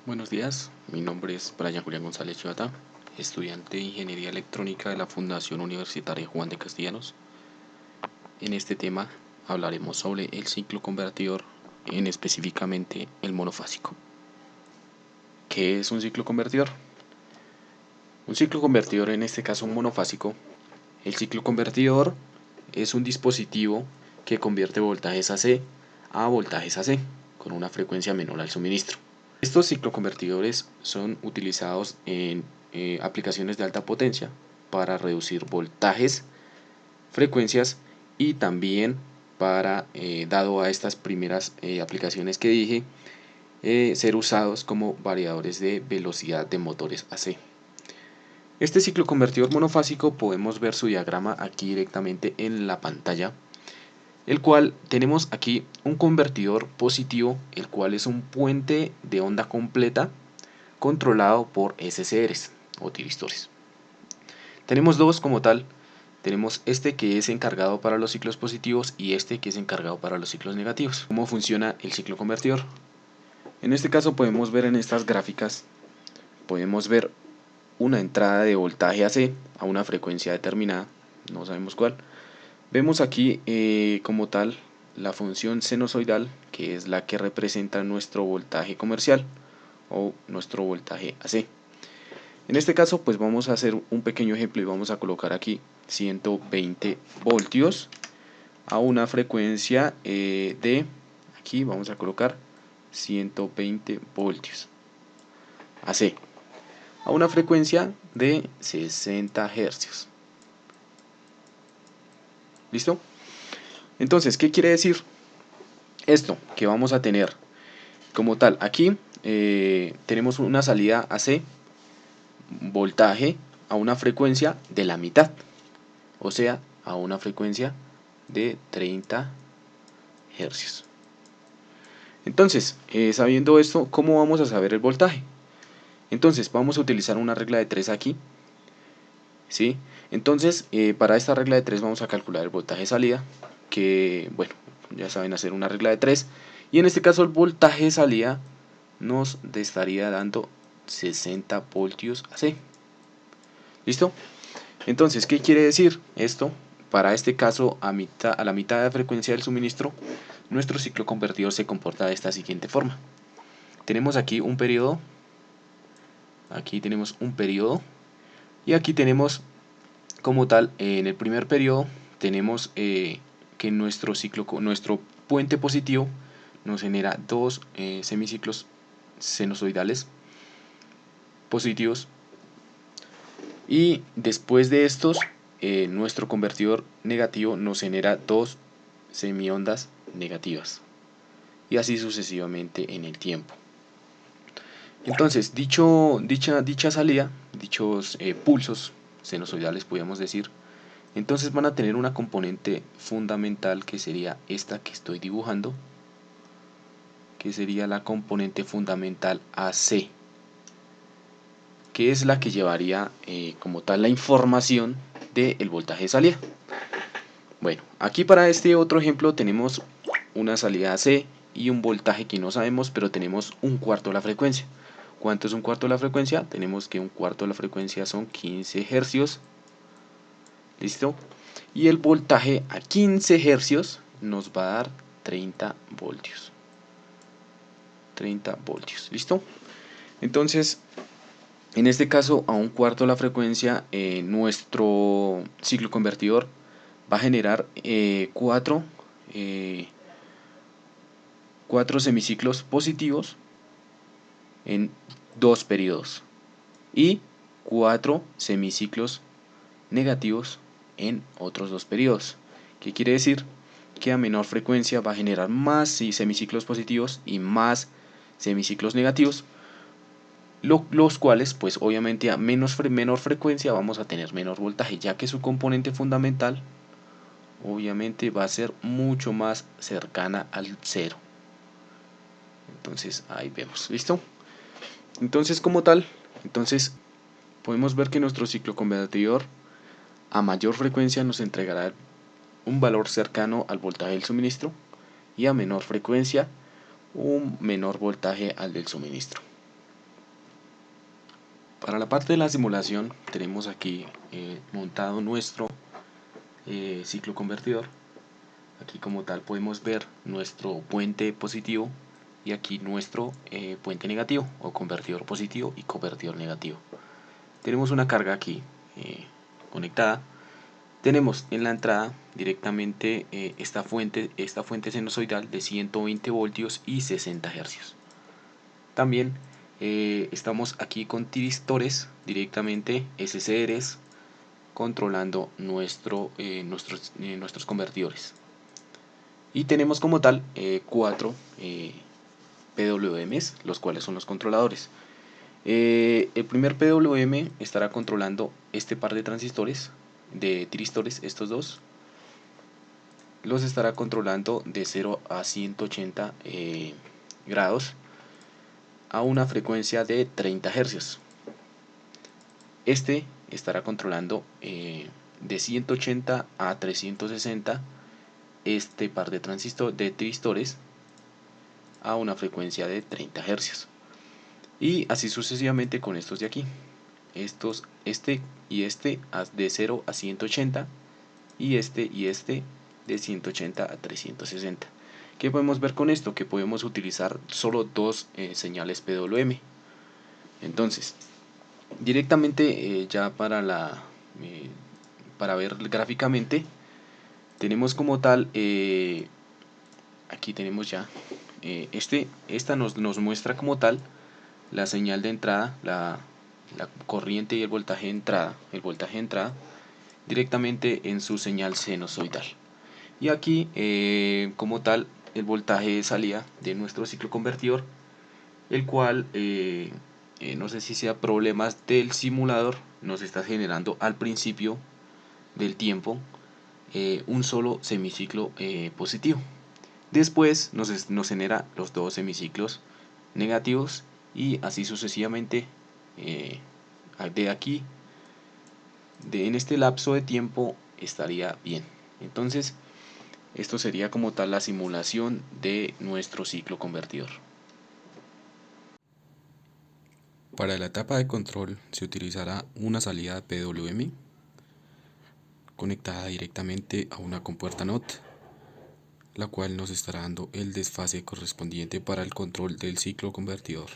Buenos días, mi nombre es Brian Julián González Chivata, estudiante de Ingeniería Electrónica de la Fundación Universitaria Juan de Castellanos. En este tema hablaremos sobre el ciclo convertidor, específicamente el monofásico. ¿Qué es un ciclo convertidor? Un ciclo convertidor, en este caso monofásico. El ciclo convertidor es un dispositivo que convierte voltajes AC a voltajes AC con una frecuencia menor al suministro. Estos cicloconvertidores son utilizados en aplicaciones de alta potencia para reducir voltajes, frecuencias y también para, dado a estas primeras aplicaciones que dije, ser usados como variadores de velocidad de motores AC. Este ciclo convertidor monofásico podemos ver su diagrama aquí directamente en la pantalla, el cual tenemos aquí un convertidor positivo, el cual es un puente de onda completa controlado por SCRs o tiristores. Tenemos dos como tal. Tenemos este que es encargado para los ciclos positivos y este que es encargado para los ciclos negativos. ¿Cómo funciona el ciclo convertidor? En este caso podemos ver en estas gráficas, podemos ver una entrada de voltaje AC a una frecuencia determinada, no sabemos cuál. Vemos aquí como tal la función sinusoidal, que es la que representa nuestro voltaje comercial o nuestro voltaje AC. En este caso pues vamos a hacer un pequeño ejemplo y vamos a colocar aquí 120 voltios a una frecuencia aquí vamos a colocar 120 voltios AC a una frecuencia de 60 hercios. ¿Listo? Entonces, ¿qué quiere decir esto? Que vamos a tener como tal aquí tenemos una salida AC voltaje a una frecuencia de la mitad, o sea, a una frecuencia de 30 hercios. Entonces, sabiendo esto, ¿cómo vamos a saber el voltaje? Entonces, vamos a utilizar una regla de 3 aquí, ¿sí? Entonces, para esta regla de 3 vamos a calcular el voltaje de salida, que, bueno, ya saben hacer una regla de 3, y en este caso el voltaje de salida nos estaría dando 60 voltios AC. ¿Listo? Entonces, ¿qué quiere decir esto? Para este caso, a la mitad de la frecuencia del suministro, nuestro ciclo convertidor se comporta de esta siguiente forma. Tenemos aquí un periodo, y aquí tenemos como tal, en el primer periodo, tenemos que nuestro puente positivo nos genera dos semiciclos sinusoidales positivos. Y después de estos, nuestro convertidor negativo nos genera dos semiondas negativas. Y así sucesivamente en el tiempo. Entonces, dicha salida, dichos pulsos sinusoidales, podríamos decir, entonces van a tener una componente fundamental que sería esta que estoy dibujando, que sería la componente fundamental AC, que es la que llevaría como tal la información del voltaje de salida. Bueno, aquí para este otro ejemplo tenemos una salida AC y un voltaje que no sabemos, pero tenemos un cuarto de la frecuencia. ¿Cuánto es un cuarto de la frecuencia? Tenemos que un cuarto de la frecuencia son 15 hercios. ¿Listo? Y el voltaje a 15 hercios nos va a dar 30 voltios. 30 voltios. ¿Listo? Entonces, en este caso, a un cuarto de la frecuencia, nuestro ciclo convertidor va a generar cuatro semiciclos positivos en dos periodos y 4 semiciclos negativos en otros dos periodos. ¿Qué quiere decir? Que a menor frecuencia va a generar más semiciclos positivos y más semiciclos negativos, los cuales pues obviamente a menor frecuencia vamos a tener menor voltaje, ya que su componente fundamental obviamente va a ser mucho más cercana al cero. Entonces ahí vemos, ¿listo? Entonces como tal, podemos ver que nuestro ciclo convertidor a mayor frecuencia nos entregará un valor cercano al voltaje del suministro y a menor frecuencia un menor voltaje al del suministro. Para la parte de la simulación tenemos aquí montado nuestro ciclo convertidor. Aquí como tal podemos ver nuestro puente positivo y aquí nuestro puente negativo o convertidor positivo y convertidor negativo. Tenemos una carga aquí conectada. Tenemos en la entrada directamente esta fuente sinusoidal de 120 voltios y 60 hercios. También estamos aquí con tiristores directamente SCRs controlando nuestros convertidores. Y tenemos como tal 4 PWMs, los cuales son los controladores. El primer PWM estará controlando este par de transistores, de tiristores, estos dos. Los estará controlando de 0 a 180 grados a una frecuencia de 30 Hz. Este estará controlando de 180 a 360 este par de tiristores a una frecuencia de 30 Hz. Y así sucesivamente con estos de aquí. Este y este de 0 a 180 y este de 180 a 360. ¿Qué podemos ver con esto? Que podemos utilizar solo dos señales PWM. Entonces, directamente ya para ver gráficamente, tenemos como tal, aquí tenemos ya, esta nos muestra como tal la señal de entrada, la corriente y el voltaje de entrada, directamente en su señal sinusoidal. Y aquí como tal el voltaje de salida de nuestro ciclo convertidor, el cual no sé si sea problemas del simulador, nos está generando al principio del tiempo un solo semiciclo positivo. Después nos genera los dos semiciclos negativos y así sucesivamente de aquí, en este lapso de tiempo estaría bien. Entonces esto sería como tal la simulación de nuestro ciclo convertidor. Para la etapa de control se utilizará una salida PWM conectada directamente a una compuerta NOT, la cual nos estará dando el desfase correspondiente para el control del ciclo convertidor.